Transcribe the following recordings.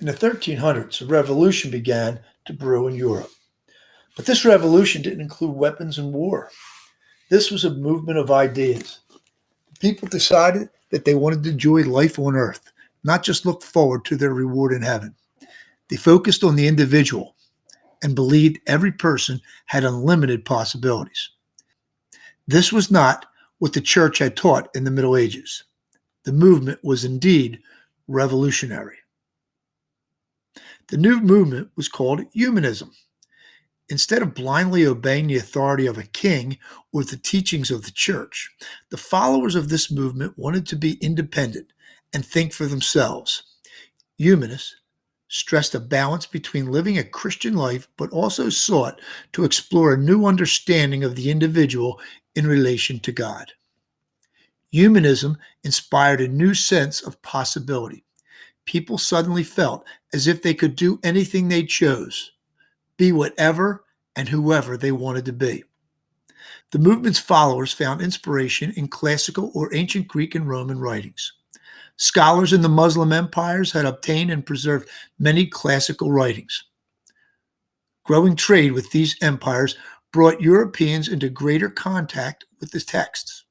In the 1300s, a revolution began to brew in Europe. But this revolution didn't include weapons and war. This was a movement of ideas. People decided that they wanted to enjoy life on earth, not just look forward to their reward in heaven. They focused on the individual and believed every person had unlimited possibilities. This was not what the church had taught in the Middle Ages. The movement was indeed revolutionary. The new movement was called Humanism. Instead of blindly obeying the authority of a king or the teachings of the church, the followers of this movement wanted to be independent and think for themselves. Humanists stressed a balance between living a Christian life, but also sought to explore a new understanding of the individual in relation to God. Humanism inspired a new sense of possibility. People suddenly felt as if they could do anything they chose, be whatever and whoever they wanted to be. The movement's followers found inspiration in classical or ancient Greek and Roman writings. Scholars in the Muslim empires had obtained and preserved many classical writings. Growing trade with these empires brought Europeans into greater contact with the texts.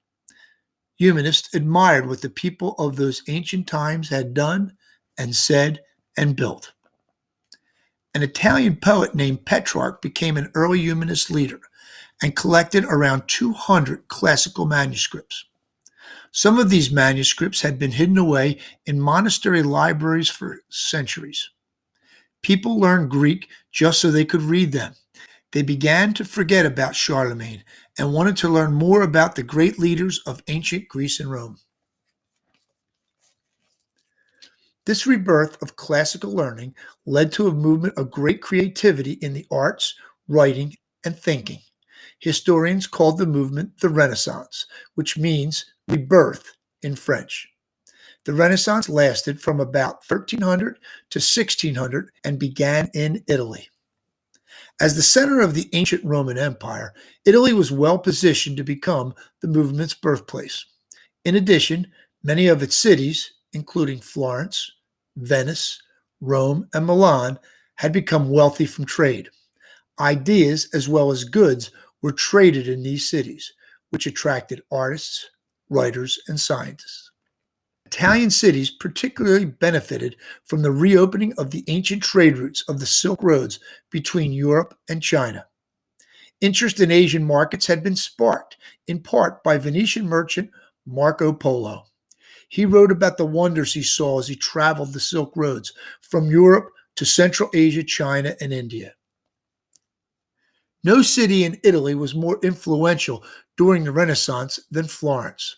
Humanists admired what the people of those ancient times had done and said and built. An Italian poet named Petrarch became an early humanist leader and collected around 200 classical manuscripts. Some of these manuscripts had been hidden away in monastery libraries for centuries. People learned Greek just so they could read them. They began to forget about Charlemagne and wanted to learn more about the great leaders of ancient Greece and Rome. This rebirth of classical learning led to a movement of great creativity in the arts, writing, and thinking. Historians called the movement the Renaissance, which means rebirth in French. The Renaissance lasted from about 1300 to 1600 and began in Italy. As the center of the ancient Roman Empire, Italy was well positioned to become the movement's birthplace. In addition, many of its cities, including Florence, Venice, Rome, and Milan, had become wealthy from trade. Ideas as well as goods were traded in these cities, which attracted artists, writers, and scientists. Italian cities particularly benefited from the reopening of the ancient trade routes of the Silk Roads between Europe and China. Interest in Asian markets had been sparked, in part by Venetian merchant Marco Polo. He wrote about the wonders he saw as he traveled the Silk Roads from Europe to Central Asia, China, and India. No city in Italy was more influential during the Renaissance than Florence.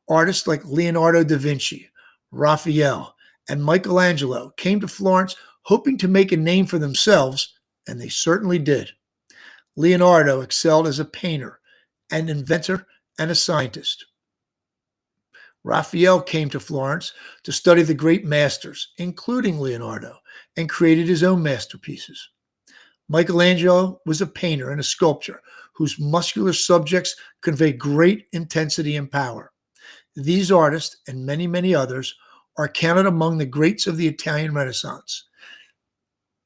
Artists like Leonardo da Vinci, Raphael, and Michelangelo came to Florence hoping to make a name for themselves, and they certainly did. Leonardo excelled as a painter, an inventor, and a scientist. Raphael came to Florence to study the great masters, including Leonardo, and created his own masterpieces. Michelangelo was a painter and a sculptor whose muscular subjects conveyed great intensity and power. These artists, and many, many others, are counted among the greats of the Italian Renaissance.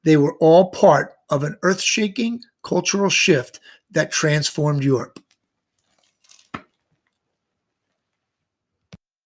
They were all part of an earth-shaking cultural shift that transformed Europe.